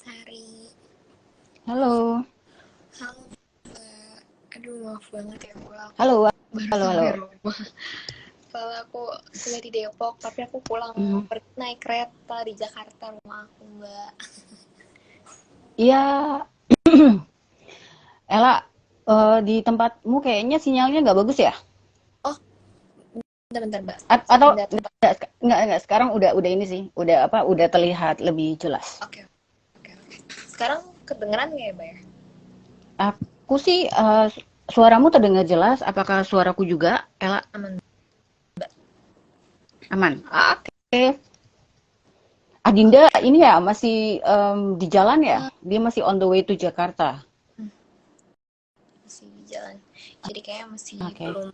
Astari. Halo, Halo, Mbak. Aduh, maaf banget ya, Mbak. Aku halo, baru halo, sampai halo. rumah. Soalnya aku kuliah di Depok, tapi aku pulang Hmm, naik kereta di Jakarta rumah aku, Mbak. Iya, Ella, di tempatmu kayaknya sinyalnya nggak bagus ya? Oh, bentar-bentar, Mbak. Saya Atau pindah tempat. nggak, sekarang udah ini sih, udah apa? Udah terlihat lebih jelas. Oke, oke, oke. Sekarang kedengeran nggak ya, Mbak ya? Aku sih suaramu terdengar jelas. Apakah suaraku juga, Ella? Aman, Mbak. Aman. Oke. Adinda Oke, ini oke. ya masih di jalan ya? Eh, Dia masih on the way to Jakarta. masih di jalan. Jadi kayaknya masih Oke. belum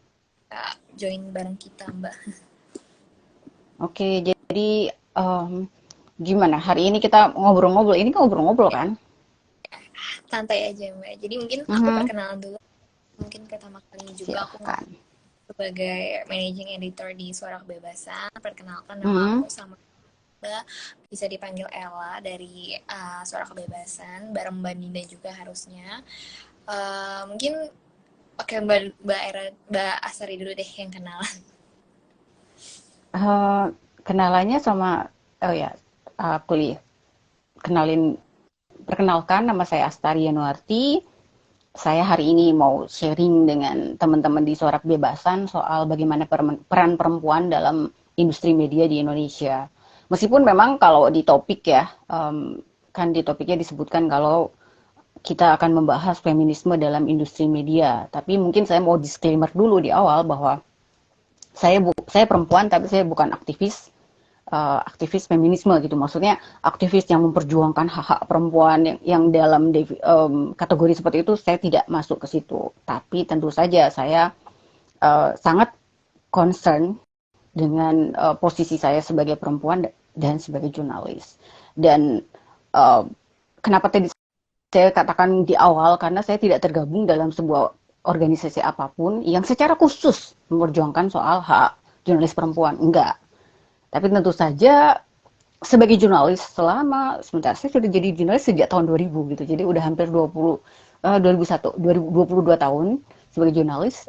join bareng kita, Mbak. Oke, jadi gimana? Hari ini kita ngobrol-ngobrol. Ini kan ngobrol-ngobrol kan? Santai aja, Mbak. Jadi mungkin aku Mhm. perkenalan dulu. Mungkin pertama kalinya juga aku Silahkan. sebagai managing editor di Suara Kebebasan. Perkenalkan nama Mhm. aku sama Mbak, bisa dipanggil Ella dari Suara Kebebasan, bareng Mbak Dinda juga harusnya. Mungkin oke Mbak Era, Mbak Asari dulu deh yang kenalan. Eee, Kenalannya sama oh ya, aku kenalin perkenalkan nama saya Astari Yanuarti. Saya hari ini mau sharing dengan teman-teman di Suara Kebebasan soal bagaimana peran perempuan dalam industri media di Indonesia. Meskipun memang kalau di topik ya, kan di topiknya disebutkan kalau kita akan membahas feminisme dalam industri media. Tapi mungkin saya mau disclaimer dulu di awal bahwa saya perempuan tapi saya bukan aktivis feminisme gitu, maksudnya aktivis yang memperjuangkan hak-hak perempuan yang dalam kategori seperti itu saya tidak masuk ke situ, tapi tentu saja saya sangat concern dengan posisi saya sebagai perempuan dan sebagai jurnalis. Dan uh, kenapa tadi saya katakan di awal karena saya tidak tergabung dalam sebuah organisasi apapun yang secara khusus memperjuangkan soal hak jurnalis perempuan, enggak. Tapi tentu saja sebagai jurnalis selama sebentar saya sudah jadi jurnalis sejak tahun 2000 gitu. Jadi udah hampir 2001 2022 tahun sebagai jurnalis.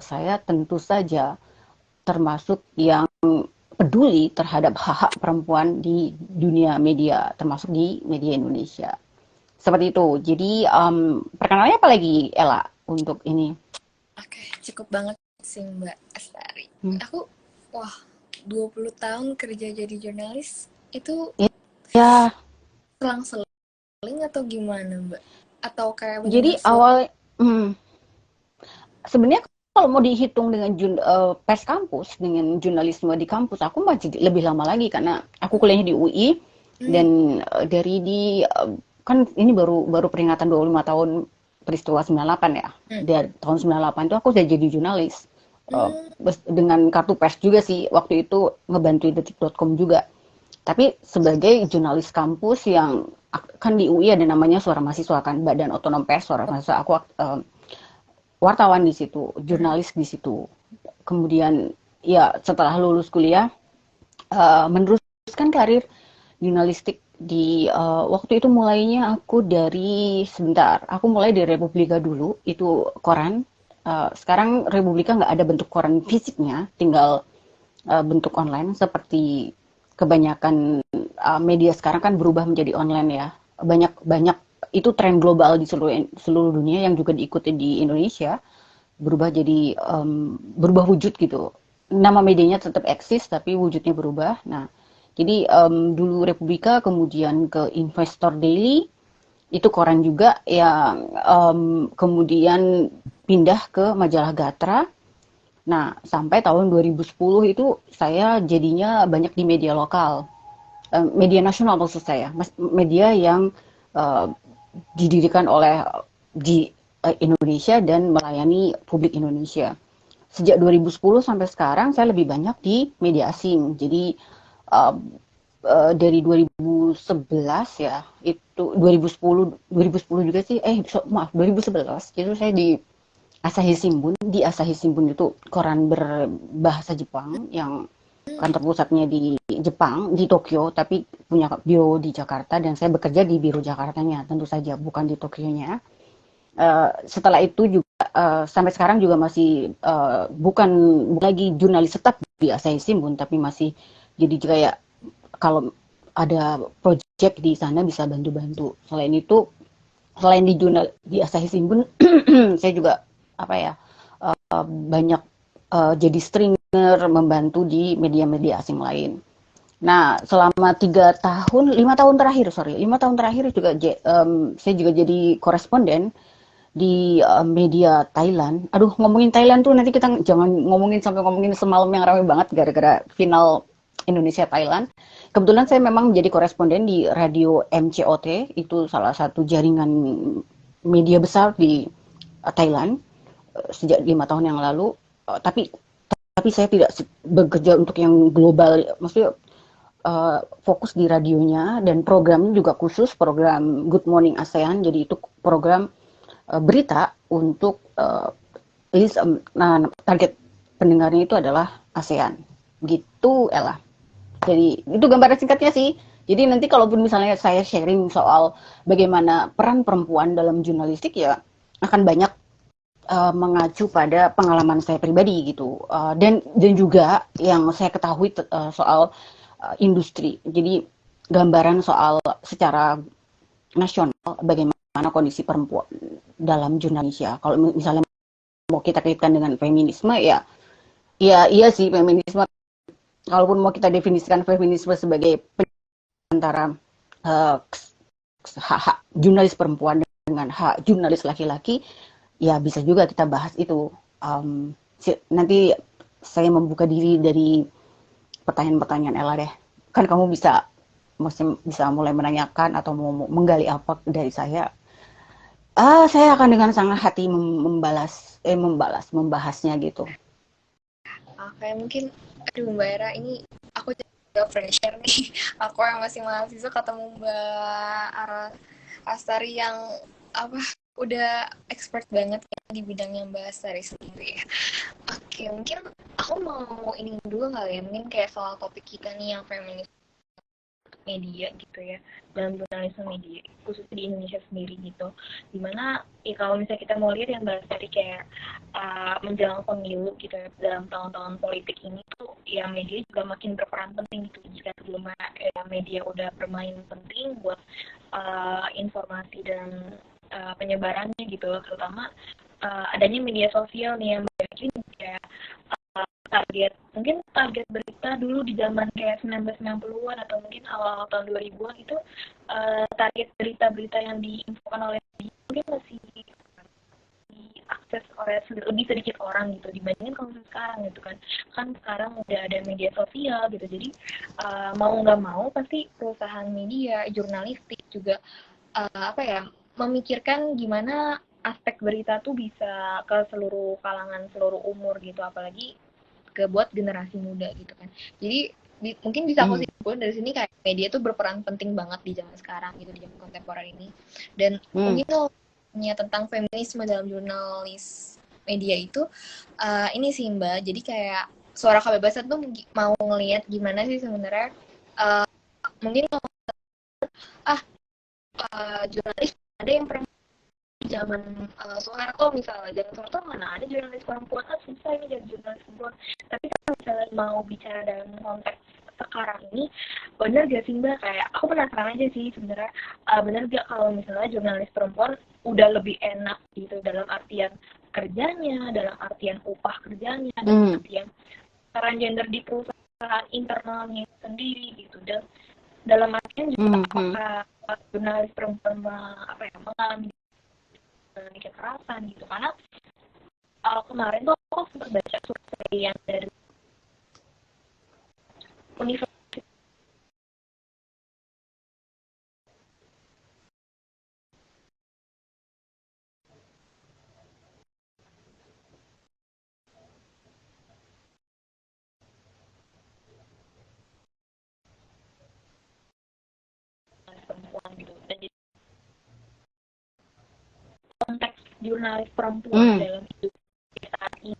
Saya tentu saja termasuk yang peduli terhadap hak-hak perempuan di dunia media, termasuk di media Indonesia. Seperti itu. Jadi perkenalannya apa lagi Ella untuk ini? Oke, cukup banget sih Mbak Astari. Hmm. Aku, wah, 20 tahun kerja jadi jurnalis, itu Ya, selang-seling atau gimana Mbak? Atau kayak bener-bener jadi full? hmm, sebenarnya kalau mau dihitung dengan pers kampus, dengan jurnalisme di kampus, aku masih lebih lama lagi karena aku kuliahnya di UI Hmm, dan kan ini baru baru peringatan 25 tahun peristiwa 98 ya. hmm, Dari tahun 98 itu aku udah jadi jurnalis. Eh, hmm, dengan kartu pers juga sih waktu itu ngebantu detik.com juga. Tapi sebagai jurnalis kampus yang kan di UI ada namanya Suara Mahasiswa kan, Badan Otonom Pers Suara Mahasiswa. Aku wartawan di situ, hmm, jurnalis di situ. Kemudian ya setelah lulus kuliah meneruskan karir jurnalistik di waktu itu mulainya aku dari sebentar, aku mulai dari Republika dulu, itu koran. Sekarang Republika nggak ada bentuk koran fisiknya, tinggal bentuk online seperti kebanyakan media sekarang kan berubah menjadi online ya. Banyak banyak itu tren global di seluruh seluruh dunia yang juga diikuti di Indonesia, berubah wujud gitu. Nama medianya tetap eksis tapi wujudnya berubah. Nah, jadi dulu Republika, kemudian ke Investor Daily, itu koran juga yang kemudian pindah ke majalah Gatra. Nah, sampai tahun 2010 itu saya jadinya banyak di media lokal, media nasional maksud saya, media yang eh, didirikan oleh di Indonesia dan melayani publik Indonesia. Sejak 2010 sampai sekarang saya lebih banyak di media asing. Jadi uh, dari 2011 ya, itu 2010 juga sih, maaf 2011 itu saya di Asahi Shimbun itu koran berbahasa Jepang yang kantor pusatnya di Jepang, di Tokyo, tapi punya biro di Jakarta dan saya bekerja di biro Jakartanya, tentu saja bukan di Tokyonya. Setelah itu juga sampai sekarang juga masih bukan lagi jurnalis tetap di Asahi Shimbun, tapi masih jadi kayak kalau ada project di sana bisa bantu-bantu. Selain itu, selain di jurnal di Asahi Shimbun, saya juga apa ya banyak jadi stringer membantu di media-media asing lain. Nah, selama 3 tahun, 5 tahun terakhir, sorry, 5 tahun terakhir juga saya juga jadi koresponden di media Thailand. Aduh, ngomongin Thailand tuh nanti kita jangan ngomongin sampai ngomongin semalam yang ramai banget gara-gara final Indonesia Thailand. Kebetulan saya memang menjadi koresponden di radio MCOT, itu salah satu jaringan media besar di Thailand sejak 5 tahun yang lalu. Tapi saya tidak bekerja untuk yang global, maksudnya fokus di radionya dan programnya juga khusus program Good Morning ASEAN. Jadi itu program berita untuk list, nah, target pendengarnya itu adalah ASEAN. Gitu, Ella. Jadi itu gambaran singkatnya sih. Jadi nanti kalaupun misalnya saya sharing soal bagaimana peran perempuan dalam jurnalistik ya akan banyak mengacu pada pengalaman saya pribadi gitu. Dan juga yang saya ketahui soal industri. Jadi gambaran soal secara nasional bagaimana kondisi perempuan dalam jurnalisme. Kalau misalnya mau kita kaitkan dengan feminisme ya, ya iya sih feminisme. Kalaupun mau kita definisikan feminisme sebagai antara uh, hak jurnalis perempuan dengan hak jurnalis laki-laki, ya bisa juga kita bahas itu. Nanti saya membuka diri dari pertanyaan-pertanyaan Ella deh. Kan kamu bisa mulai menanyakan atau mau menggali apa dari saya. Saya akan dengan sangat hati membahasnya gitu. Oke, mungkin aduh Mbak Era ini aku juga pressure nih. Aku yang masih mahasiswa ketemu Mbak Astari yang apa udah expert banget di bidangnya Mbak Astari sendiri ya. Oke, mungkin aku mau ini dulu kali ya, mungkin kayak soal topik kita nih yang feminis media gitu ya, dalam jurnalisme media khusus di Indonesia sendiri gitu, dimana ya kalau misalnya kita mau lihat yang bahas tadi kayak menjelang pemilu gitu ya, dalam tahun-tahun politik ini tuh ya media juga makin berperan penting gitu. Jika sebelumnya media udah bermain penting buat informasi dan penyebarannya gitu, terutama adanya media sosial nih yang bikin kayak target berita dulu di zaman kayak 1990-an atau mungkin awal tahun 2000-an itu target berita-berita yang diinfokan oleh media mungkin masih diakses oleh lebih sedikit orang gitu dibandingin kalau sekarang gitu kan sekarang udah ada media sosial gitu, jadi mau nggak mau pasti perusahaan media jurnalistik juga apa ya memikirkan gimana aspek berita tuh bisa ke seluruh kalangan seluruh umur gitu, apalagi ke buat generasi muda gitu kan. Jadi mungkin bisa aku simpulkan dari sini kayak media tuh berperan penting banget di zaman sekarang gitu, di zaman kontemporer ini. Dan mungkin kalau tentang feminisme dalam jurnalis media itu ini sih Mbak, jadi kayak suara kebebasan tuh mau ngelihat gimana sih sebenarnya mungkin kalau jurnalis ada yang pernah zaman Soeharto misalnya, zaman Soeharto mana ada jurnalis perempuan, susah ini jadi jurnalis perempuan. Tapi kalau misalnya mau bicara dalam konteks sekarang ini, benar gak sih Mbak, kayak aku penasaran aja sih sebenarnya, benar gak kalau misalnya jurnalis perempuan udah lebih enak gitu dalam artian kerjanya, dalam artian upah kerjanya, dalam artian peran gender di perusahaan internalnya sendiri gitu, dan dalam artian juga apakah jurnalis perempuan mengalami kekerasan gitu, karena kemarin tuh aku sempat baca survei yang dari Universitas perempuan gitu, dan jadi konteks jurnalis perempuan dalam hidup saat ini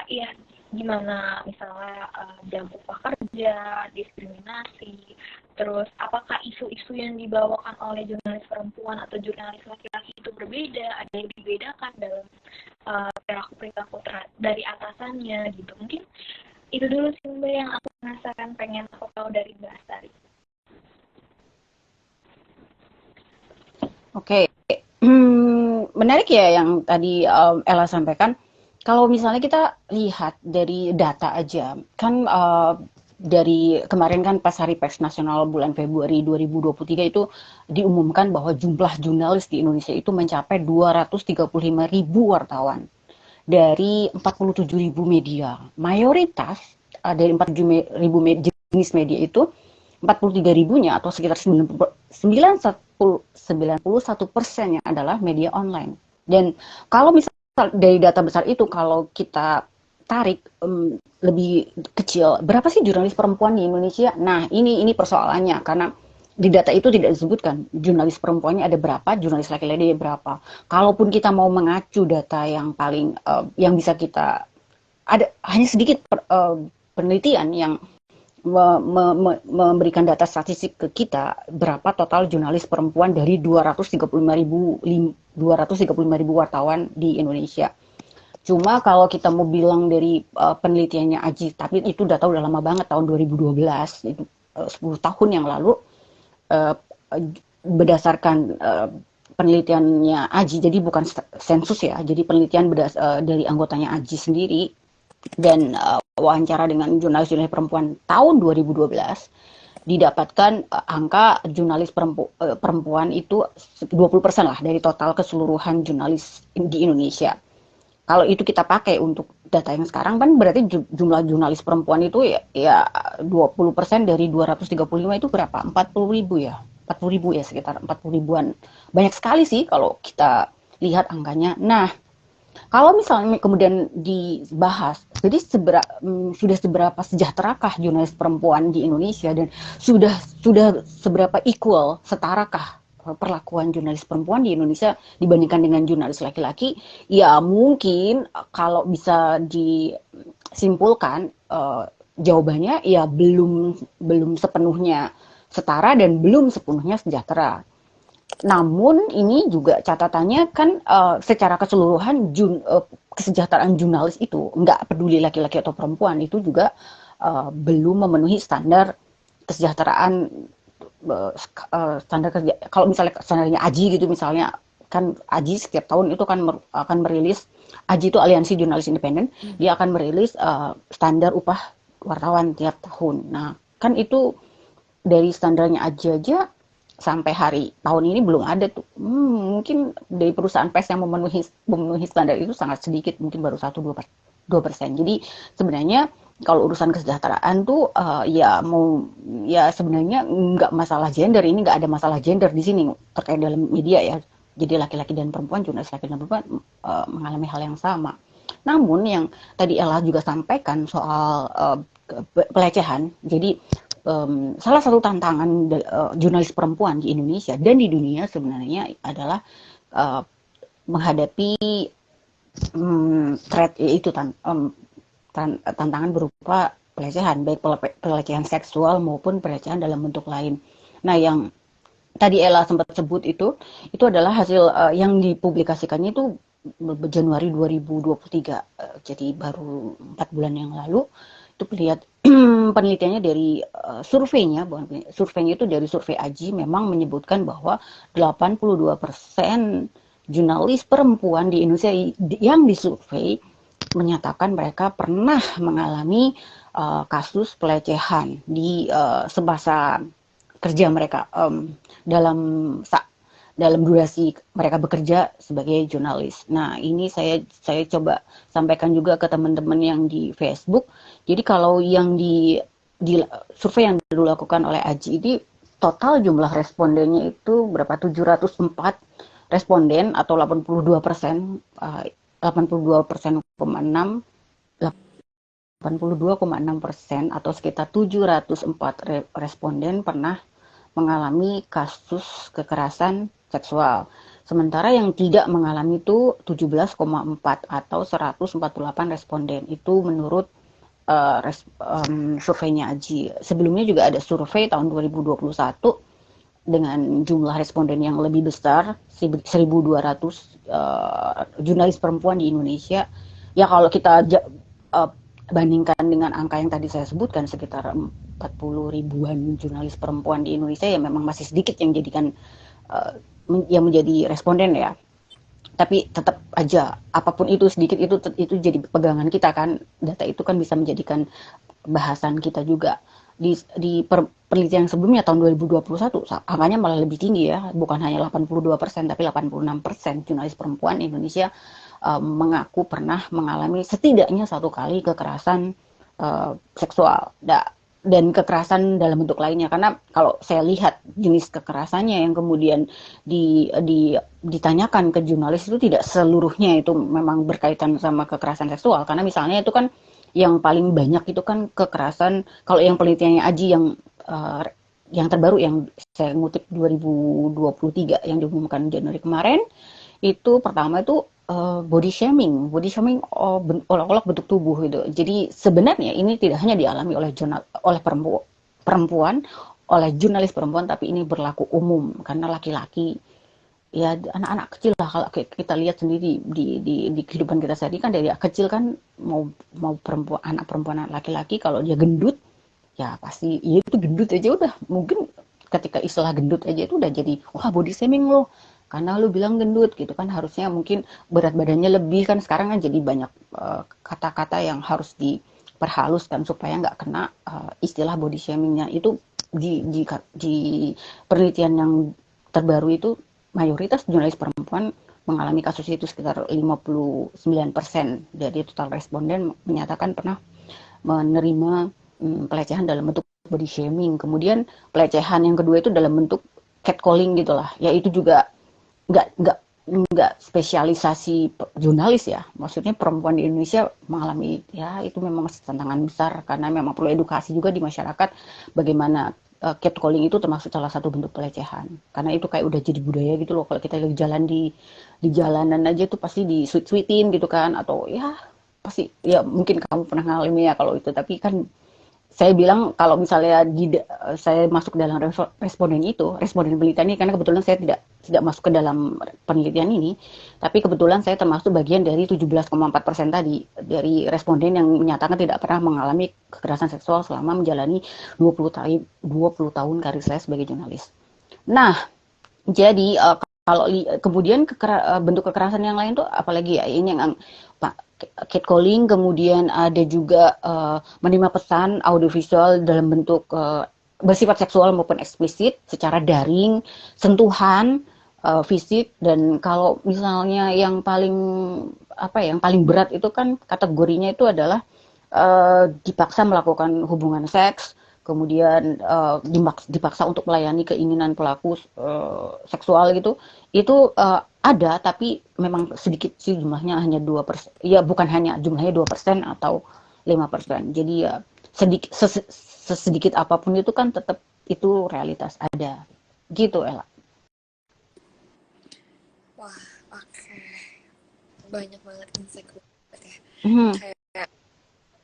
iya gimana misalnya jam upah kerja, diskriminasi, terus apakah isu-isu yang dibawakan oleh jurnalis perempuan atau jurnalis laki-laki itu berbeda, ada yang dibedakan dalam perilaku-perilaku dari atasannya gitu. Mungkin itu dulu sih Mbak yang aku penasaran, pengen aku tahu dari Mbak Astari. Oke, menarik ya yang tadi Ella sampaikan. Kalau misalnya kita lihat dari data aja, kan dari kemarin kan pas Hari Pers Nasional bulan Februari 2023 itu diumumkan bahwa jumlah jurnalis di Indonesia itu mencapai 235.000 wartawan dari 47.000 media. Mayoritas dari 47.000 jenis media itu 43.000-nya atau sekitar 91% adalah media online. Dan kalau misalnya dari data besar itu, kalau kita tarik lebih kecil, berapa sih jurnalis perempuan di Indonesia? Nah, ini persoalannya, karena di data itu tidak disebutkan jurnalis perempuannya ada berapa, jurnalis laki-laki ada berapa. Kalaupun kita mau mengacu data yang paling yang bisa kita ada hanya sedikit penelitian yang memberikan data statistik ke kita berapa total jurnalis perempuan dari 235.000 wartawan di Indonesia. Cuma kalau kita mau bilang dari penelitiannya Aji, tapi itu data udah lama banget, tahun 2012, itu 10 tahun yang lalu, berdasarkan penelitiannya Aji, jadi bukan sensus ya, jadi penelitian dari anggotanya Aji sendiri, dan wawancara dengan jurnalis-jurnalis perempuan tahun 2012, didapatkan angka jurnalis perempuan itu 20% lah dari total keseluruhan jurnalis di Indonesia. Kalau itu kita pakai untuk data yang sekarang, kan berarti jumlah jurnalis perempuan itu ya 20% dari 235 itu berapa? 40.000 ya? 40.000 ya, sekitar 40.000-an. Banyak sekali sih kalau kita lihat angkanya. Nah, kalau misalnya kemudian dibahas, jadi sudah seberapa sejahterakah jurnalis perempuan di Indonesia, dan sudah seberapa equal, setarakah perlakuan jurnalis perempuan di Indonesia dibandingkan dengan jurnalis laki-laki? Ya mungkin kalau bisa disimpulkan, jawabannya ya belum sepenuhnya setara dan belum sepenuhnya sejahtera. Namun ini juga catatannya kan secara keseluruhan kesejahteraan jurnalis itu, nggak peduli laki-laki atau perempuan, itu juga belum memenuhi standar kesejahteraan, standar kerja. Kalau misalnya standarnya Aji gitu, misalnya kan Aji setiap tahun itu kan akan merilis, Aji itu Aliansi Jurnalis Independen, dia akan merilis standar upah wartawan tiap tahun. Nah kan itu dari standarnya Aji aja sampai tahun ini belum ada tuh. Mungkin dari perusahaan pers yang memenuhi standar itu sangat sedikit, mungkin baru 1-2%. Jadi sebenarnya kalau urusan kesejahteraan tuh ya sebenarnya nggak masalah gender, ini nggak ada masalah gender di sini terkait dalam media ya. Jadi laki-laki dan perempuan, jurnalis laki dan perempuan mengalami hal yang sama. Namun yang tadi Ella juga sampaikan soal pelecehan, jadi salah satu tantangan jurnalis perempuan di Indonesia dan di dunia sebenarnya adalah menghadapi threat, yaitu tantangan berupa pelecehan, baik pelecehan seksual maupun pelecehan dalam bentuk lain. Nah, yang tadi Ella sempat sebut itu adalah hasil yang dipublikasikannya itu Januari 2023, jadi baru 4 bulan yang lalu. Itu lihat penelitiannya dari surveinya itu dari survei Aji, memang menyebutkan bahwa 82% jurnalis perempuan di Indonesia yang disurvei menyatakan mereka pernah mengalami kasus pelecehan di semasa kerja mereka, dalam durasi mereka bekerja sebagai jurnalis. Nah, ini saya coba sampaikan juga ke teman-teman yang di Facebook. Jadi kalau yang di survei yang dilakukan oleh Aji ini, total jumlah respondennya itu berapa? 704 responden atau 82%, 82,6% atau sekitar 704 responden pernah mengalami kasus kekerasan seksual. Sementara yang tidak mengalami itu 17,4 atau 148 responden. Itu menurut surveinya Aji. Sebelumnya juga ada survei tahun 2021 dengan jumlah responden yang lebih besar, 1.200 jurnalis perempuan di Indonesia. Ya kalau kita uh, bandingkan dengan angka yang tadi saya sebutkan, sekitar 40 ribuan jurnalis perempuan di Indonesia, ya memang masih sedikit yang jadikan yang menjadi responden ya. Tapi tetap aja apapun itu sedikit itu jadi pegangan kita kan. Data itu kan bisa menjadikan bahasan kita juga. Di penelitian sebelumnya tahun 2021 angkanya malah lebih tinggi ya, bukan hanya 82% tapi 86% jurnalis perempuan Indonesia mengaku pernah mengalami setidaknya satu kali kekerasan seksual dan kekerasan dalam bentuk lainnya. Karena kalau saya lihat jenis kekerasannya yang kemudian ditanyakan ke jurnalis itu tidak seluruhnya itu memang berkaitan sama kekerasan seksual. Karena misalnya itu kan yang paling banyak itu kan kekerasan, kalau yang penelitiannya Aji yang terbaru yang saya ngutip 2023 yang diumumkan Januari kemarin, itu pertama itu body shaming olok-olok bentuk tubuh gitu. Jadi sebenarnya ini tidak hanya dialami oleh perempuan, oleh jurnalis perempuan, tapi ini berlaku umum karena laki-laki, ya anak-anak kecil lah, kalau kita lihat sendiri di kehidupan kita sehari kan dari kecil kan, mau perempuan laki-laki, kalau dia gendut ya pasti ya itu gendut aja udah, mungkin ketika istilah gendut aja itu udah jadi wah body shaming lo karena lu bilang gendut gitu kan, harusnya mungkin berat badannya lebih kan. Sekarang kan jadi banyak kata-kata yang harus diperhaluskan supaya nggak kena istilah body shamingnya itu. Di penelitian yang terbaru itu mayoritas jurnalis perempuan mengalami kasus itu, sekitar 59% dari total responden menyatakan pernah menerima pelecehan dalam bentuk body shaming. Kemudian pelecehan yang kedua itu dalam bentuk catcalling gitulah. Ya itu juga nggak spesialisasi jurnalis ya. Maksudnya perempuan di Indonesia mengalami, ya itu memang tantangan besar karena memang perlu edukasi juga di masyarakat bagaimana catcalling itu termasuk salah satu bentuk pelecehan. Karena itu kayak udah jadi budaya gitu loh. Kalau kita lagi jalan di jalanan aja tuh pasti di sweet-sweetin gitu kan, atau ya pasti ya mungkin kamu pernah ngalami ya kalau itu. Tapi kan saya bilang kalau misalnya saya masuk ke dalam responden penelitian ini, karena kebetulan saya tidak masuk ke dalam penelitian ini, tapi kebetulan saya termasuk bagian dari 17,4% tadi dari responden yang menyatakan tidak pernah mengalami kekerasan seksual selama menjalani 20 tahun karir saya sebagai jurnalis. Nah, jadi kalau kemudian bentuk kekerasan yang lain tuh apalagi ya, ini yang Pak catcalling, kemudian ada juga menerima pesan audiovisual dalam bentuk bersifat seksual maupun eksplisit secara daring, sentuhan fisik, dan kalau misalnya yang paling berat itu kan kategorinya itu adalah dipaksa melakukan hubungan seks, kemudian dipaksa untuk melayani keinginan pelaku seksual gitu. Itu ada, tapi memang sedikit sih jumlahnya, hanya 2%. Ya bukan hanya jumlahnya 2% atau 5%. Jadi ya sesedikit apapun itu kan tetap itu realitas ada. Gitu Ella. Wah, oke. Banyak banget insight ya. Hmm. Kayak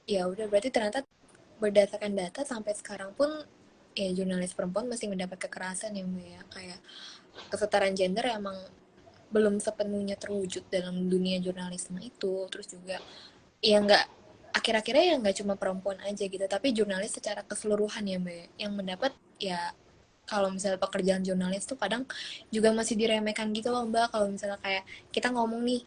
ya udah, berarti ternyata berdasarkan data sampai sekarang pun ya jurnalis perempuan masih mendapat kekerasan ya Mbak ya. Kayak kesetaraan gender emang belum sepenuhnya terwujud dalam dunia jurnalisme itu. Terus juga ya nggak, akhir-akhirnya ya nggak cuma perempuan aja gitu, tapi jurnalis secara keseluruhan ya Mbak, yang mendapat ya, kalau misalnya pekerjaan jurnalis tuh kadang juga masih diremehkan gitu loh Mbak. Kalau misalnya kayak kita ngomong nih,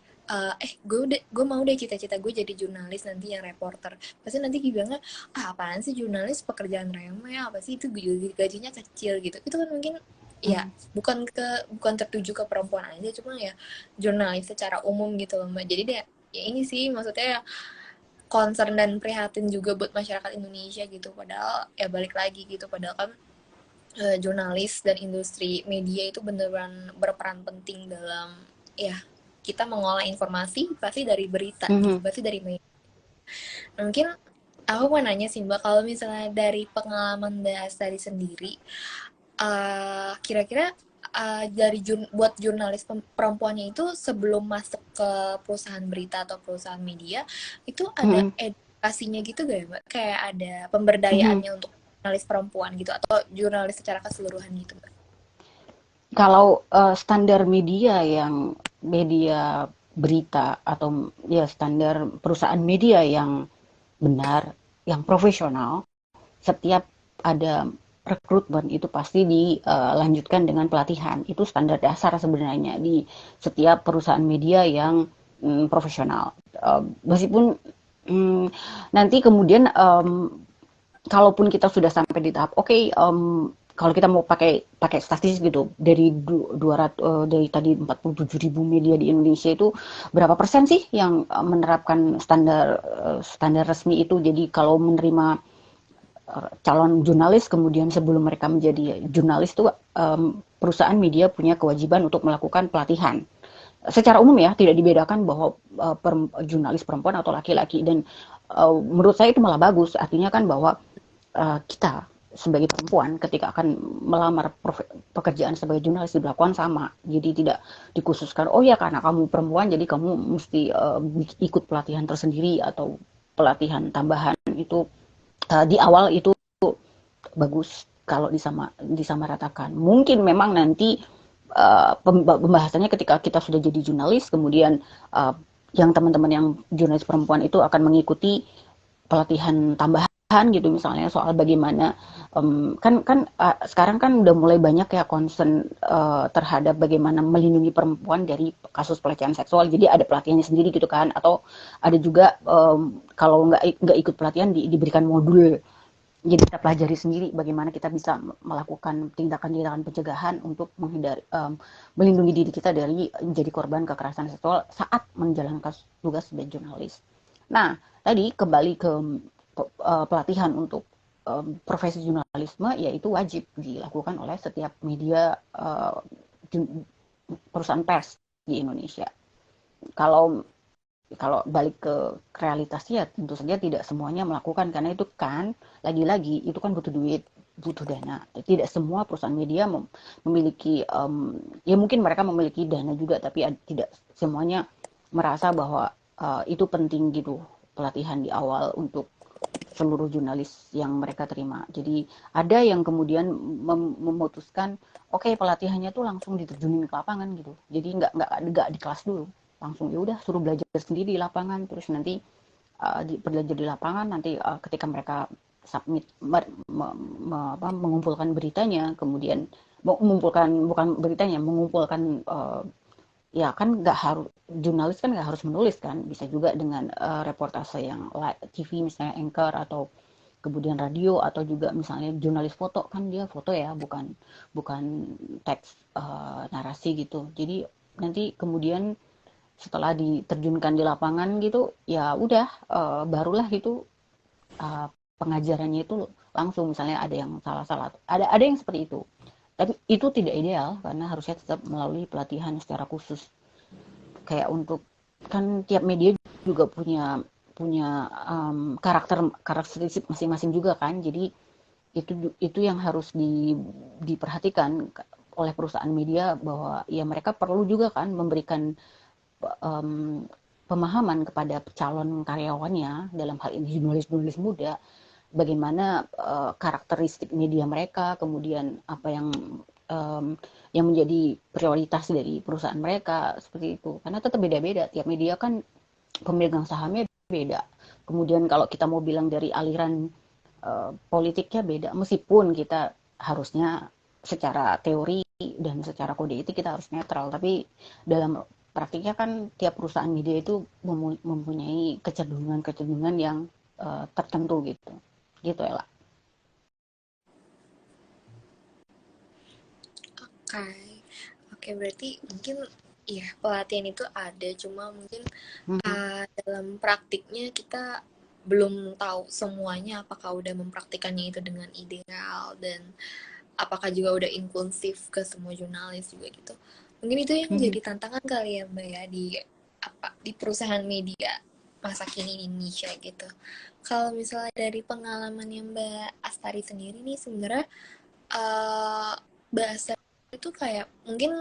gue mau deh cita-cita gue jadi jurnalis nanti yang reporter, pasti nanti bilangnya apaan sih jurnalis, pekerjaan remeh, apa sih itu, gajinya kecil gitu. Itu kan mungkin ya bukan tertuju ke perempuan aja, cuma ya jurnalis secara umum gitu loh Mbak. Jadi deh ya ini sih maksudnya concern dan prihatin juga buat masyarakat Indonesia gitu. Padahal ya balik lagi gitu, padahal kan jurnalis dan industri media itu beneran berperan penting dalam ya kita mengolah informasi pasti dari berita gitu, pasti dari media. Mungkin aku mau nanya sih Mbak, kalau misalnya dari pengalaman Mbak Astari sendiri, kira-kira buat jurnalis perempuannya itu sebelum masuk ke perusahaan berita atau perusahaan media itu ada Mm-mm. edukasinya gitu gak ya Mbak? Kayak ada Mhm. pemberdayaannya untuk jurnalis perempuan gitu atau jurnalis secara keseluruhan gitu Mbak? Kalau standar media yang media berita atau ya standar perusahaan media yang benar, yang profesional, setiap ada rekrutmen itu pasti dilanjutkan dengan pelatihan. Itu standar dasar sebenarnya di setiap perusahaan media yang profesional. Meskipun mm, nanti kemudian kalaupun kita sudah sampai di tahap oke, kalau kita mau pakai pakai statistik gitu dari 200 dari tadi 47.000 media di Indonesia itu berapa persen sih yang menerapkan standar resmi itu. Jadi kalau menerima calon jurnalis kemudian sebelum mereka menjadi jurnalis itu perusahaan media punya kewajiban untuk melakukan pelatihan secara umum ya, tidak dibedakan bahwa jurnalis perempuan atau laki-laki. Dan menurut saya itu malah bagus, artinya kan bahwa kita sebagai perempuan ketika akan melamar pekerjaan sebagai jurnalis dilakukan sama. Jadi tidak dikhususkan, oh ya karena kamu perempuan jadi kamu mesti ikut pelatihan tersendiri atau pelatihan tambahan. Itu di awal itu bagus kalau disamaratakan. Mungkin memang nanti pembahasannya ketika kita sudah jadi jurnalis, kemudian yang teman-teman yang jurnalis perempuan itu akan mengikuti pelatihan tambahan gitu, misalnya soal bagaimana sekarang kan udah mulai banyak ya concern terhadap bagaimana melindungi perempuan dari kasus pelecehan seksual, jadi ada pelatihannya sendiri gitu kan, atau ada juga kalau nggak ikut pelatihan diberikan modul, jadi kita pelajari sendiri bagaimana kita bisa melakukan tindakan-tindakan pencegahan untuk melindungi diri kita dari menjadi korban kekerasan seksual saat menjalankan tugas sebagai jurnalis. Nah, tadi kembali ke pelatihan untuk profesi jurnalisme, yaitu wajib dilakukan oleh setiap media perusahaan pers di Indonesia. Kalau kalau balik ke realitasnya, tentu saja tidak semuanya melakukan, karena itu kan lagi-lagi itu kan butuh duit, butuh dana. Tidak semua perusahaan media memiliki ya mungkin mereka memiliki dana juga, tapi tidak semuanya merasa bahwa itu penting gitu, pelatihan di awal untuk seluruh jurnalis yang mereka terima. Jadi ada yang kemudian memutuskan, oke pelatihannya tuh langsung diterjunin ke lapangan gitu. Jadi nggak di kelas dulu, langsung ya udah suruh belajar sendiri di lapangan. Terus nanti belajar di lapangan, nanti ketika mereka submit mengumpulkan beritanya, kemudian mengumpulkan bukan beritanya, mengumpulkan ya kan nggak harus jurnalis kan nggak harus menulis kan, bisa juga dengan reportase yang TV misalnya anchor, atau kemudian radio, atau juga misalnya jurnalis foto kan dia foto ya, bukan bukan teks narasi gitu. Jadi nanti kemudian setelah diterjunkan di lapangan gitu ya udah barulah itu uh, pengajarannya itu langsung, misalnya ada yang salah-salah, ada yang seperti itu, tapi itu tidak ideal karena harusnya tetap melalui pelatihan secara khusus. Kayak untuk kan tiap media juga punya punya karakteristik masing-masing juga kan, jadi itu yang harus diperhatikan oleh perusahaan media, bahwa ya mereka perlu juga kan memberikan um, pemahaman kepada calon karyawannya, dalam hal ini jurnalis-jurnalis muda, bagaimana karakteristik media mereka, kemudian apa um, yang menjadi prioritas dari perusahaan mereka, seperti itu. Karena tetap beda-beda, tiap media kan pemegang sahamnya beda. Kemudian kalau kita mau bilang dari aliran politiknya beda, meskipun kita harusnya secara teori dan secara kode etik kita harus netral, tapi dalam praktiknya kan tiap perusahaan media itu mempunyai kecenderungan-kecenderungan yang tertentu gitu. Gitu ya lah. Oke, oke berarti mungkin ya pelatihan itu ada, cuma mungkin Hmm. dalam praktiknya kita belum tahu semuanya apakah udah mempraktikannya itu dengan ideal dan apakah juga udah inklusif ke semua jurnalis juga gitu. Mungkin itu yang Hmm. jadi tantangan kali ya Mbak ya di perusahaan media masa kini di Indonesia gitu. Kalau misalnya dari pengalaman yang Mbak Astari sendiri nih sebenarnya Mbak Astari itu kayak mungkin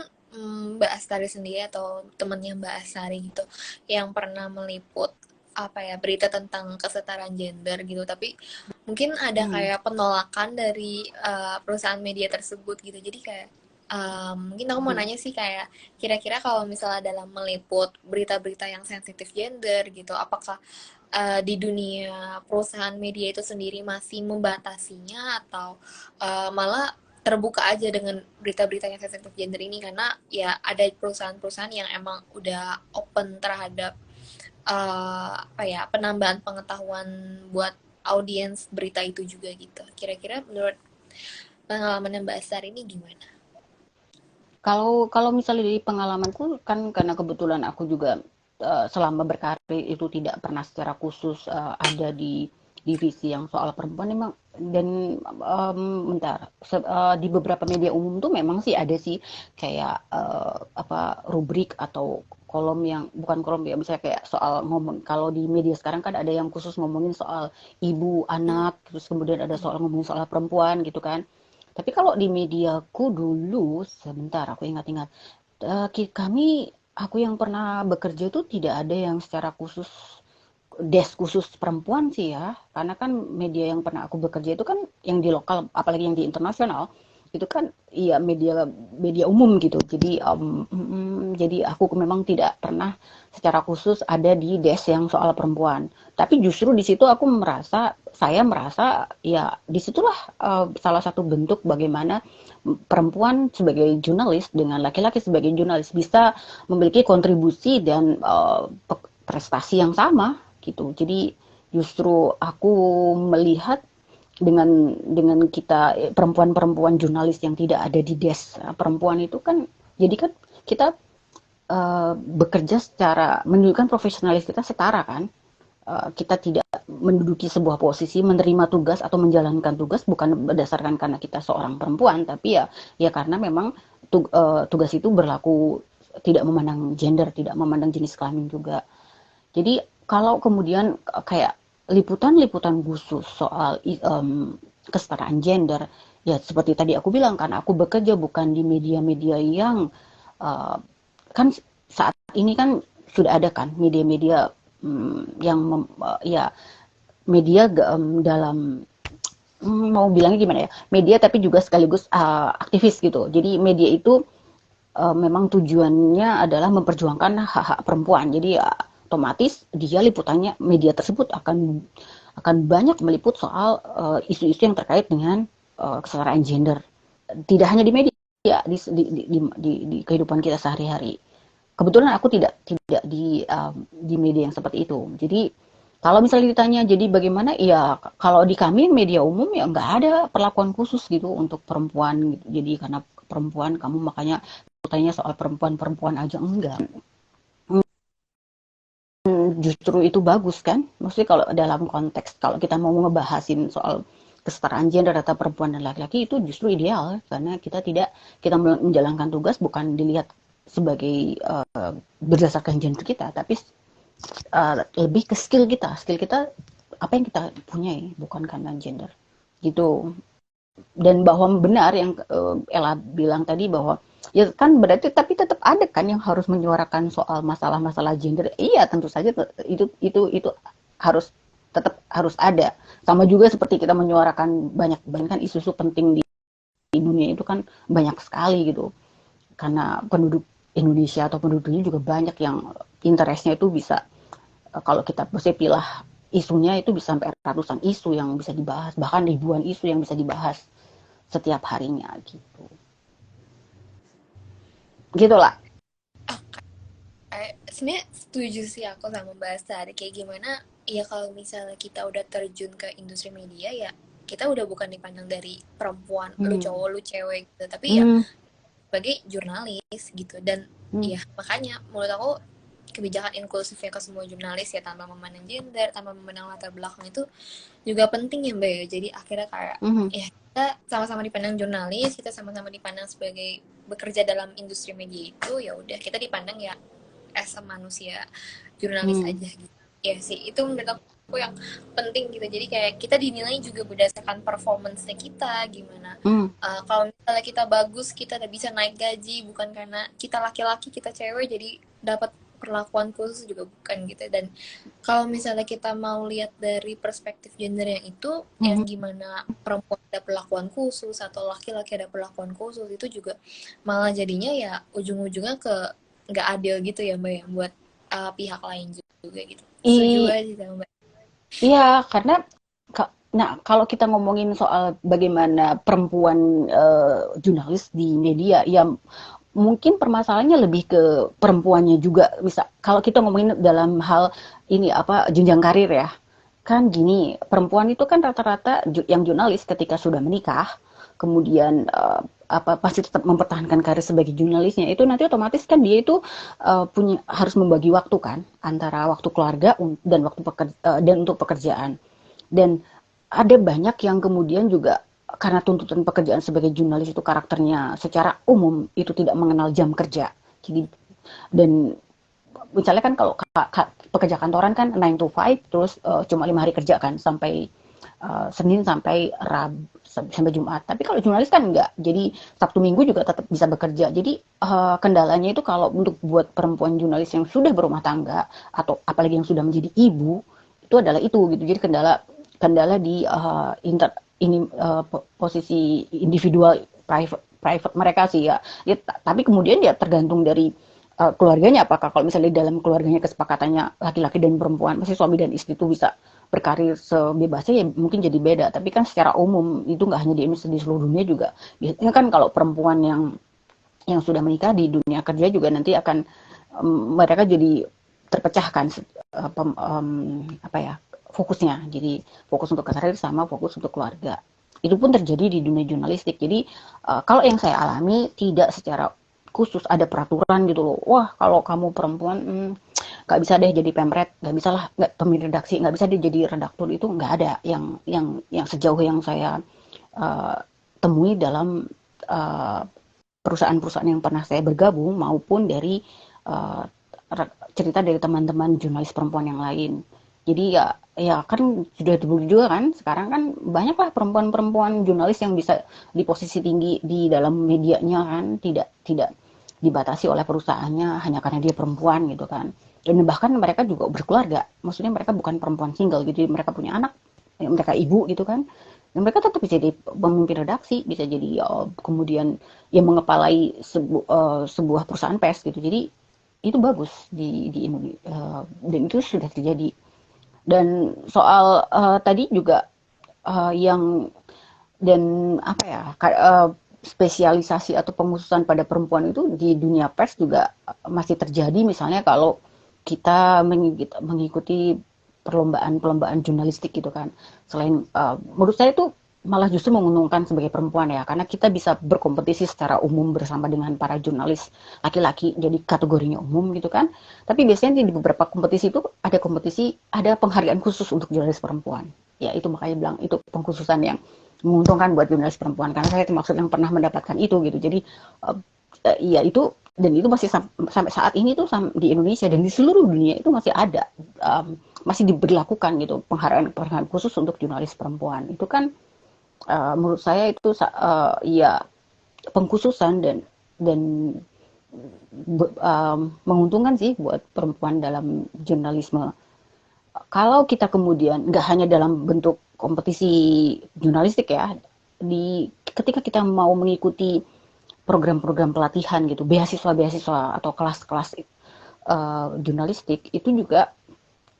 Mbak Astari sendiri atau temennya Mbak Astari gitu yang pernah meliput apa ya berita tentang kesetaraan gender gitu, tapi mungkin ada Hmm. kayak penolakan dari perusahaan media tersebut gitu. Jadi kayak mungkin aku mau Hmm. nanya sih kayak kira-kira kalau misalnya dalam meliput berita-berita yang sensitif gender gitu, apakah di dunia perusahaan media itu sendiri masih membatasinya atau malah terbuka aja dengan berita-berita yang sensitif gender ini, karena ya ada perusahaan-perusahaan yang emang udah open terhadap apa ya penambahan pengetahuan buat audiens berita itu juga gitu. Kira-kira menurut pengalaman Mbak Asar ini gimana? Kalau kalau misalnya dari pengalamanku kan karena kebetulan aku juga selama berkarir itu tidak pernah secara khusus ada di divisi yang soal perempuan memang dan bentar di beberapa media umum tuh memang sih ada sih kayak apa rubrik atau kolom yang bukan kolom ya misalnya kayak soal ngomong kalau di media sekarang kan ada yang khusus ngomongin soal ibu Hmm. anak terus kemudian ada soal ngomongin soal perempuan gitu kan. Tapi kalau di mediaku dulu, sebentar aku ingat-ingat, kami, aku yang pernah bekerja itu tidak ada yang secara khusus, desk khusus perempuan sih ya. Karena kan media yang pernah aku bekerja itu kan yang di lokal, apalagi yang di internasional, itu kan iya media media umum gitu. Jadi aku memang tidak pernah secara khusus ada di desk yang soal perempuan. Tapi justru di situ saya merasa ya disitulah salah satu bentuk bagaimana perempuan sebagai jurnalis dengan laki-laki sebagai jurnalis bisa memiliki kontribusi dan prestasi yang sama gitu. Jadi justru aku melihat dengan kita perempuan-perempuan jurnalis yang tidak ada di desk perempuan itu kan jadi kan kita bekerja secara menunjukkan profesionalis kita setara kan. Kita tidak menduduki sebuah posisi menerima tugas atau menjalankan tugas bukan berdasarkan karena kita seorang perempuan tapi ya karena memang tugas itu berlaku tidak memandang gender tidak memandang jenis kelamin juga. Jadi kalau kemudian kayak liputan-liputan khusus soal kesetaraan gender, ya seperti tadi aku bilang kan aku bekerja bukan di media-media yang uh, kan saat ini kan sudah ada kan media-media ya media dalam mau bilangnya gimana ya media tapi juga sekaligus aktivis gitu. Jadi media itu memang tujuannya adalah memperjuangkan hak-hak perempuan. Jadi ya, otomatis dia liputannya media tersebut akan banyak meliput soal isu-isu yang terkait dengan kesetaraan gender. Tidak hanya di media, di kehidupan kita sehari-hari. Kebetulan aku tidak di media yang seperti itu. Jadi kalau misalnya ditanya, jadi bagaimana? Ya kalau di kami media umum ya nggak ada perlakuan khusus gitu untuk perempuan. Gitu. Jadi karena perempuan kamu makanya tanya soal perempuan-perempuan aja enggak. Justru itu bagus kan? Maksudnya kalau dalam konteks kalau kita mau ngebahasin soal kesetaraan gender antara perempuan dan laki-laki itu justru ideal karena kita menjalankan tugas bukan dilihat sebagai berdasarkan gender kita, tapi lebih ke skill kita apa yang kita punyai bukan karena gender gitu. Dan bahwa benar yang Ella bilang tadi bahwa ya kan berarti tapi tetap ada kan yang harus menyuarakan soal masalah-masalah gender. Iya tentu saja itu harus tetap harus ada. Sama juga seperti kita menyuarakan banyak banyak kan isu-isu penting di dunia itu kan banyak sekali gitu. Karena penduduk Indonesia atau penduduknya juga banyak yang interestnya itu bisa kalau kita mesti pilih isunya itu bisa sampai ratusan isu yang bisa dibahas, bahkan ribuan isu yang bisa dibahas setiap harinya gitu. Gitulah. Sebenarnya setuju sih aku sama Mbak Astari kayak gimana ya kalau misalnya kita udah terjun ke industri media ya kita udah bukan dipandang dari perempuan lu Hmm. cowok lu cewek gitu, tapi ya Hmm. sebagai jurnalis gitu. Dan Hmm. ya makanya menurut aku kebijakan inklusifnya ke semua jurnalis ya tanpa memandang gender tanpa memandang latar belakang itu juga penting ya Mbak ya. Jadi akhirnya kayak Hmm. ya kita sama-sama dipandang jurnalis, kita sama-sama dipandang sebagai bekerja dalam industri media itu ya udah kita dipandang ya as a manusia jurnalis Hmm. aja gitu. Ya sih itu menurut aku yang penting gitu. Jadi kayak kita dinilai juga berdasarkan performance-nya kita gimana. Hmm. Kalau misalnya kita bagus, kita udah bisa naik gaji, bukan karena kita laki-laki, kita cewek jadi dapat perlakuan khusus juga bukan gitu. Dan kalau misalnya kita mau lihat dari perspektif gender yang itu, yang Mhm. gimana perempuan ada perlakuan khusus atau laki-laki ada perlakuan khusus, itu juga malah jadinya ya ujung-ujungnya ke nggak adil gitu ya Mbak ya, buat pihak lain juga gitu. Setuju I aja sama Mbak. iya, karena nah kalau kita ngomongin soal bagaimana perempuan jurnalis di media, ya mungkin permasalahannya lebih ke perempuannya juga. Bisa kalau kita ngomongin dalam hal ini apa jenjang karir ya, kan gini, perempuan itu kan rata-rata yang jurnalis ketika sudah menikah, kemudian apa pasti tetap mempertahankan karir sebagai jurnalisnya itu nanti otomatis kan dia itu punya harus membagi waktu kan antara waktu keluarga dan waktu dan untuk pekerjaan. Dan ada banyak yang kemudian juga karena tuntutan pekerjaan sebagai jurnalis itu karakternya secara umum itu tidak mengenal jam kerja. Jadi dan misalnya kan kalau pekerja kantoran kan 9 to 5 terus cuma 5 hari kerja kan sampai Senin sampai Rabu sampai Jumat. Tapi kalau jurnalis kan enggak. Jadi Sabtu Minggu juga tetap bisa bekerja. Jadi kendalanya itu kalau untuk buat perempuan jurnalis yang sudah berumah tangga atau apalagi yang sudah menjadi ibu itu adalah itu gitu. Jadi kendala kendala di ini posisi individual private mereka sih ya. Tapi kemudian dia tergantung dari keluarganya apakah kalau misalnya dalam keluarganya kesepakatannya laki-laki dan perempuan masih suami dan istri itu bisa berkarir sebebasnya ya mungkin jadi beda tapi kan secara umum itu nggak hanya di Indonesia di seluruh dunia juga biasanya kan kalau perempuan yang sudah menikah di dunia kerja juga nanti akan mereka jadi terpecahkan apa ya fokusnya jadi fokus untuk karir sama fokus untuk keluarga itu pun terjadi di dunia jurnalistik jadi kalau yang saya alami tidak secara khusus ada peraturan gitu loh wah kalau kamu perempuan nggak bisa deh jadi pemret nggak bisa lah nggak pemimpin redaksi nggak bisa deh jadi redaktur itu nggak ada yang sejauh yang saya uh, temui dalam uh, perusahaan-perusahaan yang pernah saya bergabung maupun dari uh, cerita dari teman-teman jurnalis perempuan yang lain. Jadi ya ya kan sudah terbukti juga kan sekarang kan banyak lah perempuan-perempuan jurnalis yang bisa di posisi tinggi di dalam medianya kan tidak tidak dibatasi oleh perusahaannya hanya karena dia perempuan gitu kan. Dan bahkan mereka juga berkeluarga. Maksudnya mereka bukan perempuan single gitu, mereka punya anak, mereka ibu gitu kan. Dan mereka tetap bisa jadi pemimpin redaksi, bisa jadi kemudian yang mengepalai sebuah perusahaan pers gitu. Jadi itu bagus di Indonesia dan itu sudah terjadi. Dan soal tadi juga yang dan apa ya spesialisasi atau pengkhususan pada perempuan itu di dunia pers juga masih terjadi misalnya kalau kita mengikuti perlombaan-perlombaan jurnalistik gitu kan selain menurut saya itu malah justru menguntungkan sebagai perempuan ya karena kita bisa berkompetisi secara umum bersama dengan para jurnalis laki-laki jadi kategorinya umum gitu kan tapi biasanya di beberapa kompetisi itu ada kompetisi ada penghargaan khusus untuk jurnalis perempuan ya itu makanya bilang itu pengkhususan yang menguntungkan buat jurnalis perempuan karena saya termasuk yang pernah mendapatkan itu gitu jadi iya itu dan itu masih sampai saat ini tuh di Indonesia dan di seluruh dunia itu masih ada masih diberlakukan gitu penghargaan khusus untuk jurnalis perempuan itu kan menurut saya itu ya pengkhususan dan menguntungkan sih buat perempuan dalam jurnalisme kalau kita kemudian nggak hanya dalam bentuk kompetisi jurnalistik ya, ketika kita mau mengikuti program-program pelatihan gitu, beasiswa-beasiswa atau kelas-kelas jurnalistik itu juga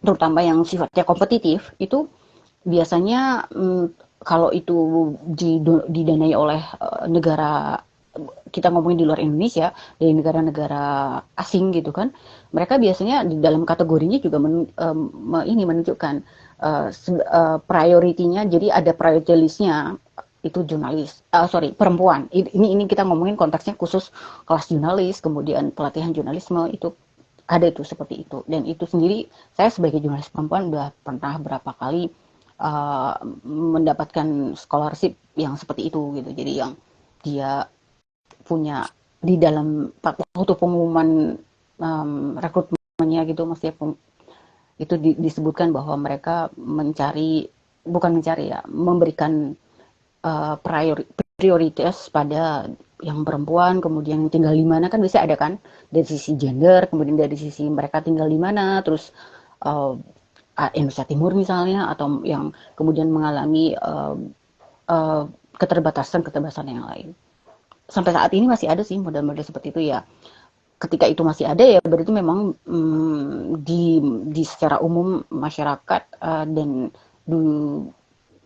terutama yang sifatnya kompetitif itu biasanya kalau itu didanai oleh negara kita ngomongin di luar Indonesia dari negara-negara asing gitu kan mereka biasanya di dalam kategorinya juga ini menunjukkan prioritinya jadi ada priority listnya itu jurnalis sorry perempuan ini kita ngomongin konteksnya khusus kelas jurnalis kemudian pelatihan jurnalisme itu ada itu seperti itu dan itu sendiri saya sebagai jurnalis perempuan udah pernah berapa kali mendapatkan scholarship yang seperti itu gitu jadi yang dia punya di dalam waktu pengumuman rekrutmennya gitu maksudnya Itu disebutkan bahwa mereka bukan mencari ya, memberikan prioritas pada yang perempuan, kemudian tinggal di mana kan bisa ada kan dari sisi gender, kemudian dari sisi mereka tinggal di mana, terus uh, Indonesia Timur misalnya, atau yang kemudian mengalami uh, keterbatasan yang lain. Sampai saat ini masih ada sih model-model seperti itu ya. Ketika itu masih ada ya berarti memang di secara umum masyarakat dan di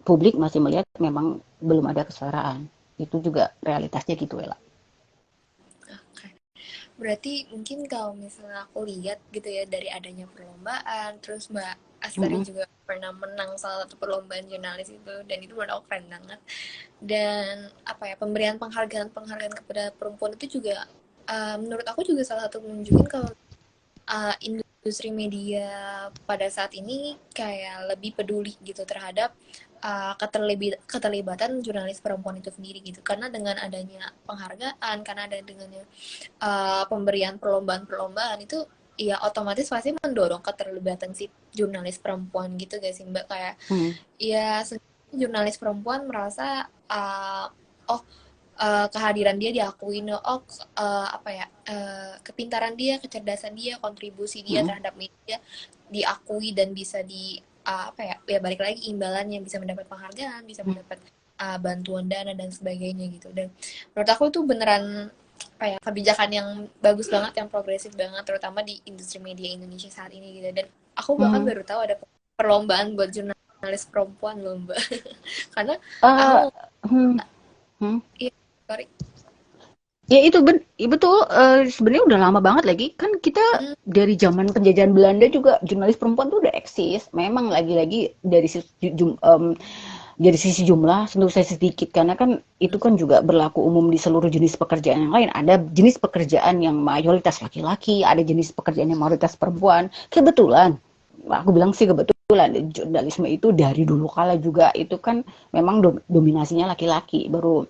publik masih melihat memang belum ada kesetaraan. Itu juga realitasnya gitu ya. Oke. Berarti mungkin kalau misalnya aku lihat gitu ya dari adanya perlombaan, terus Mbak Astari Mm-mm. juga pernah menang salah satu perlombaan jurnalis itu, dan itu menurut aku keren banget. Dan apa ya, pemberian penghargaan kepada perempuan itu juga menurut aku juga salah satu menunjukin kalau industri media pada saat ini kayak lebih peduli gitu terhadap keterlibatan jurnalis perempuan itu sendiri gitu, karena dengan adanya penghargaan, karena ada dengannya pemberian perlombaan-perlombaan itu ya otomatis pasti mendorong keterlibatan si jurnalis perempuan gitu guys sih Mbak, kayak Hmm. ya jurnalis perempuan merasa oh kehadiran dia diakuin, oh apa ya, kepintaran dia, kecerdasan dia, kontribusi dia Hmm. terhadap media diakui dan bisa di apa ya, ya balik lagi imbalannya, bisa mendapat penghargaan, bisa Hmm. mendapat bantuan dana dan sebagainya gitu. Dan menurut aku itu beneran apa ya, kebijakan yang bagus banget, yang progresif banget, terutama di industri media Indonesia saat ini gitu. Dan aku bahkan Hmm. baru tahu ada perlombaan buat jurnalis perempuan loh Mbak. Karena Uh, aku hmm. Hmm. iya, sorry. Ya itu ya betul, sebenarnya udah lama banget lagi kan kita Mm, dari zaman penjajahan Belanda juga jurnalis perempuan tuh udah eksis. Memang lagi-lagi dari sisi jumlah tentu saya sedikit karena kan itu kan juga berlaku umum di seluruh jenis pekerjaan yang lain. Ada jenis pekerjaan yang mayoritas laki-laki, ada jenis pekerjaan yang mayoritas perempuan. Kebetulan, aku bilang sih kebetulan jurnalisme itu dari dulu kala juga itu kan memang dominasinya laki-laki. Baru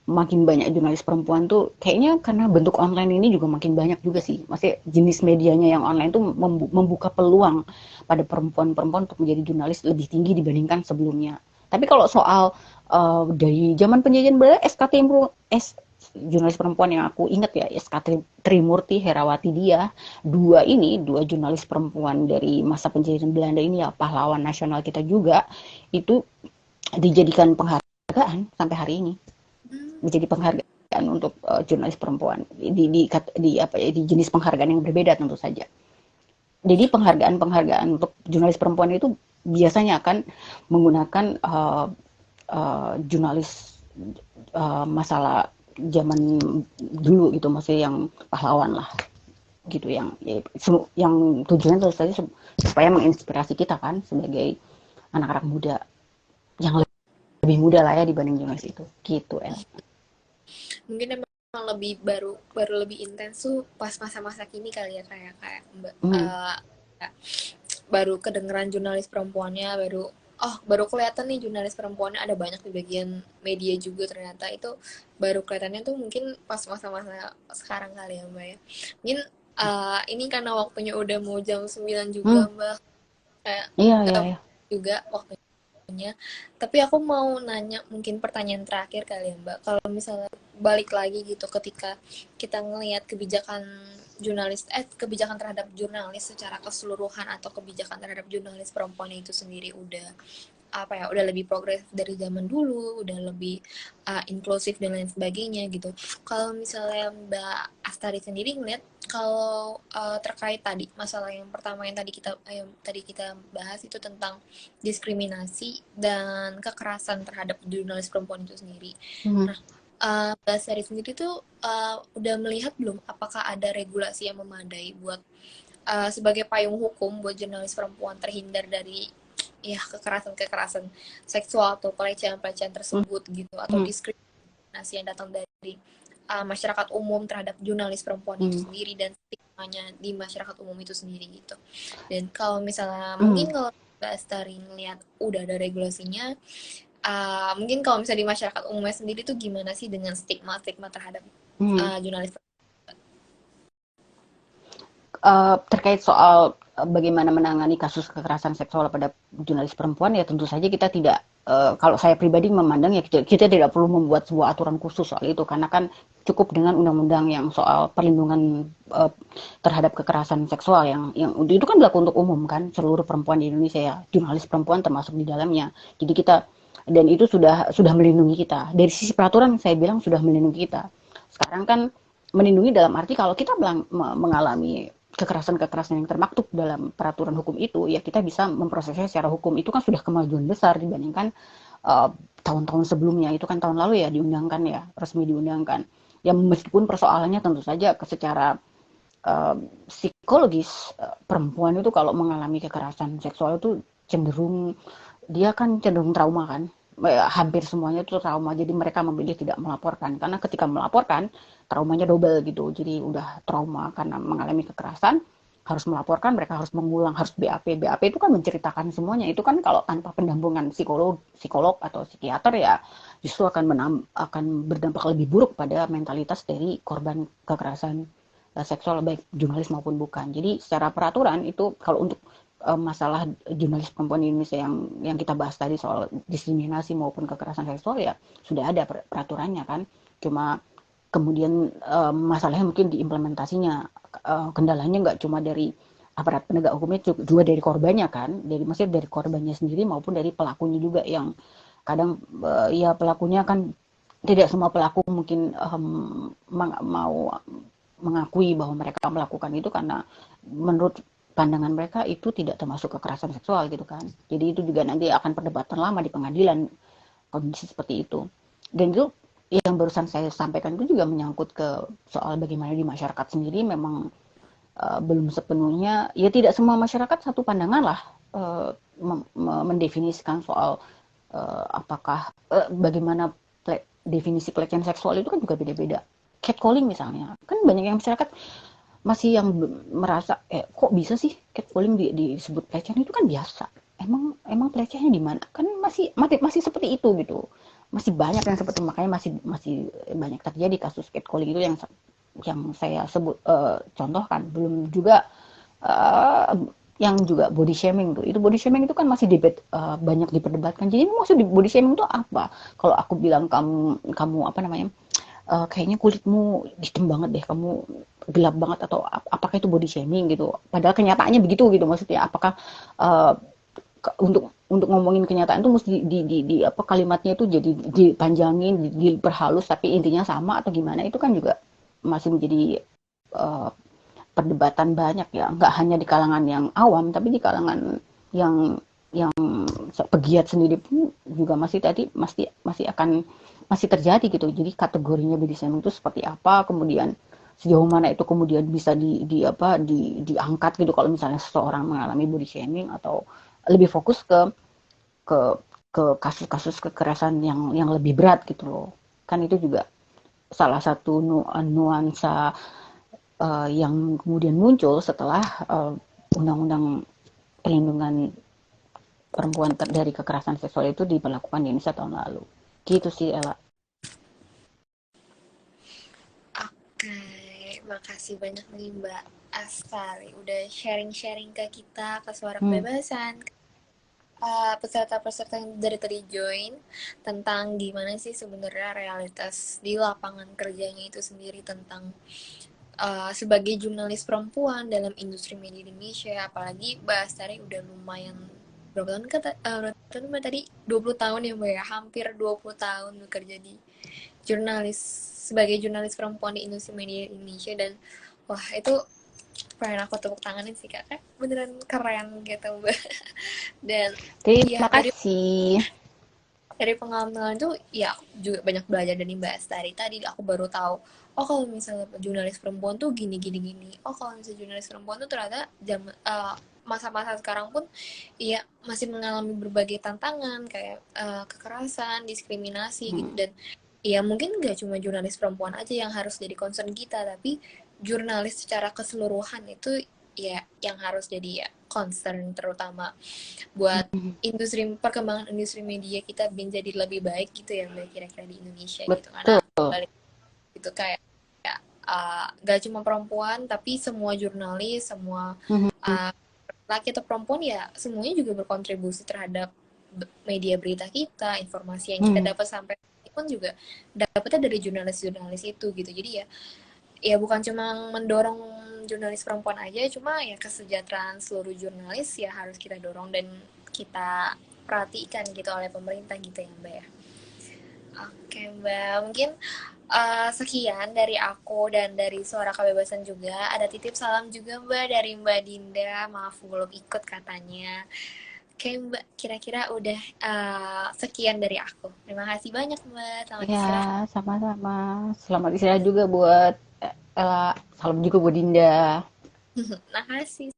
makin banyak jurnalis perempuan tuh kayaknya karena bentuk online ini juga makin banyak juga sih. Masih jenis medianya yang online tuh membuka peluang pada perempuan-perempuan untuk menjadi jurnalis lebih tinggi dibandingkan sebelumnya. Tapi kalau soal dari zaman penjajahan Belanda, jurnalis perempuan yang aku ingat ya, SK Trimurti Herawati dia, dua jurnalis perempuan dari masa penjajahan Belanda ini ya pahlawan nasional kita juga, itu dijadikan penghargaan sampai hari ini, mm, menjadi penghargaan untuk jurnalis perempuan di jenis penghargaan yang berbeda tentu saja. Jadi penghargaan-penghargaan untuk jurnalis perempuan itu biasanya akan menggunakan jurnalis masalah zaman dulu gitu, maksudnya yang pahlawan lah gitu, yang tujuannya tentu saja supaya menginspirasi kita kan sebagai anak-anak muda yang lebih muda lah ya dibanding jurnalis itu gitu El. mungkin emang lebih baru baru lebih intens tuh pas masa-masa kini kali ya, kayak Mbak Hmm. baru kedengeran jurnalis perempuannya, baru kelihatan nih jurnalis perempuannya ada banyak di bagian media juga, ternyata itu baru kelihatannya tuh mungkin pas masa-masa sekarang kali ya Mbak ya. Mungkin ini karena waktunya udah mau jam 9 juga Hmm. Mbak, kayak Iya, iya, nggak iya. juga waktunya. Tapi aku mau nanya mungkin pertanyaan terakhir kali ya Mbak. Kalau misalnya balik lagi gitu ketika kita ngelihat kebijakan terhadap jurnalis secara keseluruhan, atau kebijakan terhadap jurnalis perempuan itu sendiri udah apa ya, udah lebih progresif dari zaman dulu, udah lebih inklusif dan lain sebagainya gitu. Kalau misalnya Mbak Astari sendiri ngeliat, kalau terkait tadi masalah yang pertama yang tadi kita bahas itu tentang diskriminasi dan kekerasan terhadap jurnalis perempuan itu sendiri. Hmm. Nah, Mbak Astari sendiri tuh udah melihat belum apakah ada regulasi yang memadai buat sebagai payung hukum buat jurnalis perempuan terhindar dari ya kekerasan-kekerasan seksual atau pelecehan-pelecehan Hmm. tersebut gitu, atau Hmm. diskriminasi yang datang dari masyarakat umum terhadap jurnalis perempuan itu Hmm. sendiri, dan stigmanya di masyarakat umum itu sendiri gitu. Dan kalau misalnya Hmm. mungkin kalau Mbak Astari ngeliat udah ada regulasinya, mungkin kalau misalnya di masyarakat umumnya sendiri tuh gimana sih dengan stigma-stigma terhadap Hmm. jurnalis. Terkait soal bagaimana menangani kasus kekerasan seksual pada jurnalis perempuan, ya tentu saja kita tidak, kalau saya pribadi memandang ya kita tidak perlu membuat sebuah aturan khusus soal itu, karena kan cukup dengan undang-undang yang soal perlindungan terhadap kekerasan seksual yang itu kan berlaku untuk umum kan, seluruh perempuan di Indonesia ya, jurnalis perempuan termasuk di dalamnya. Jadi kita, dan itu sudah melindungi kita. Dari sisi peraturan saya bilang sudah melindungi kita. Sekarang kan melindungi dalam arti kalau kita mengalami kekerasan-kekerasan yang termaktub dalam peraturan hukum itu, ya kita bisa memprosesnya secara hukum. Itu kan sudah kemajuan besar dibandingkan tahun-tahun sebelumnya. Itu kan tahun lalu ya diundangkan ya, resmi diundangkan. Ya meskipun persoalannya tentu saja secara psikologis, perempuan itu kalau mengalami kekerasan seksual itu cenderung, dia kan cenderung trauma kan. Hampir semuanya itu trauma, jadi mereka memilih tidak melaporkan, karena ketika melaporkan traumanya double gitu, jadi udah trauma karena mengalami kekerasan, harus melaporkan, mereka harus mengulang, harus BAP itu kan menceritakan semuanya, itu kan kalau tanpa pendampingan psikolog atau psikiater ya justru akan berdampak lebih buruk pada mentalitas dari korban kekerasan seksual, baik jurnalis maupun bukan. Jadi secara peraturan itu kalau untuk masalah jurnalis perempuan di Indonesia yang kita bahas tadi soal diskriminasi maupun kekerasan seksual, ya sudah ada peraturannya kan. Cuma kemudian masalahnya mungkin diimplementasinya, kendalanya nggak cuma dari aparat penegak hukumnya, juga dari korbannya kan, maksudnya dari korbannya sendiri maupun dari pelakunya juga, yang kadang ya pelakunya kan tidak semua pelaku mungkin mau mengakui bahwa mereka melakukan itu karena menurut pandangan mereka itu tidak termasuk kekerasan seksual gitu kan. Jadi itu juga nanti akan perdebatan lama di pengadilan kondisi seperti itu. Dan itu yang barusan saya sampaikan itu juga menyangkut ke soal bagaimana di masyarakat sendiri memang belum sepenuhnya, ya tidak semua masyarakat satu pandangan lah mendefinisikan soal apakah bagaimana definisi pelecehan seksual itu kan juga beda-beda. Catcalling misalnya, kan banyak yang masyarakat masih yang merasa kok bisa sih catcalling disebut pelecehan, itu kan biasa. Emang pelecehannya di mana? Kan masih seperti itu gitu. Masih banyak yang seperti, makanya masih banyak terjadi kasus catcalling itu yang saya sebut contohkan. Belum juga uh, yang juga body shaming tuh. Itu body shaming itu kan masih banyak diperdebatkan. Jadi maksud body shaming itu apa? Kalau aku bilang kamu apa namanya? Kayaknya kulitmu hitam banget deh, kamu gelap banget, atau apakah itu body shaming gitu? Padahal kenyataannya begitu gitu, maksudnya apakah uh, untuk ngomongin kenyataan itu mesti di apa kalimatnya itu jadi dipanjangin, diperhalus, tapi intinya sama atau gimana? Itu kan juga masih menjadi uh, perdebatan banyak ya, nggak hanya di kalangan yang awam, tapi di kalangan yang pegiat sendiri pun juga masih terjadi gitu. Jadi kategorinya body shaming itu seperti apa, kemudian sejauh mana itu kemudian bisa diangkat gitu kalau misalnya seseorang mengalami body shaming, atau lebih fokus ke kasus-kasus kekerasan yang lebih berat gitu loh. Kan itu juga salah satu nuansa yang kemudian muncul setelah undang-undang perlindungan perempuan dari kekerasan seksual itu diberlakukan di Indonesia tahun lalu. Gitu sih, Ella. Oke, makasih banyak nih Mbak Astari udah sharing-sharing ke kita, ke Suara Kebebasan, peserta-peserta yang dari tadi join, tentang gimana sih sebenarnya realitas di lapangan kerjanya itu sendiri, tentang sebagai jurnalis perempuan dalam industri media di Indonesia. Apalagi Mbak Astari udah lumayan berapa tahun Mbak tadi? 20 tahun ya Mbak ya, hampir 20 tahun bekerja di sebagai jurnalis perempuan di industri media Indonesia. Dan wah, itu pengen aku tepuk tanganin sih Kak, beneran keren gitu Mbak. Dan Terima ya kasih. dari pengalaman itu ya aku juga banyak belajar dari Mbak Astari. Tadi aku baru tahu, oh kalau misalnya jurnalis perempuan tuh gini gini gini, oh kalau misalnya jurnalis perempuan tuh ternyata masa-masa sekarang pun ya masih mengalami berbagai tantangan kayak kekerasan, diskriminasi gitu. Dan ya mungkin nggak cuma jurnalis perempuan aja yang harus jadi concern kita, tapi jurnalis secara keseluruhan itu ya yang harus jadi ya concern terutama buat perkembangan industri media kita menjadi lebih baik gitu ya Mbak, kira-kira di Indonesia gitu. Karena Betul. balik itu kayak gak cuma perempuan tapi semua jurnalis, semua laki atau perempuan ya semuanya juga berkontribusi terhadap media berita kita, informasi yang kita Hmm. dapat sampai pun juga dapatnya dari jurnalis-jurnalis itu gitu. Jadi ya bukan cuma mendorong jurnalis perempuan aja, cuma ya kesejahteraan seluruh jurnalis ya harus kita dorong dan kita perhatikan gitu oleh pemerintah gitu ya Mbak ya. Oke Mbak, mungkin sekian dari aku dan dari Suara Kebebasan juga. Ada titip salam juga Mbak dari Mbak Dinda. Maaf belum ikut katanya. Oke Mbak, kira-kira udah sekian dari aku. Terima kasih banyak Mbak. Selamat Ya, istirahat. sama-sama. Selamat istirahat juga buat Ella. Salam juga buat Dinda. Makasih.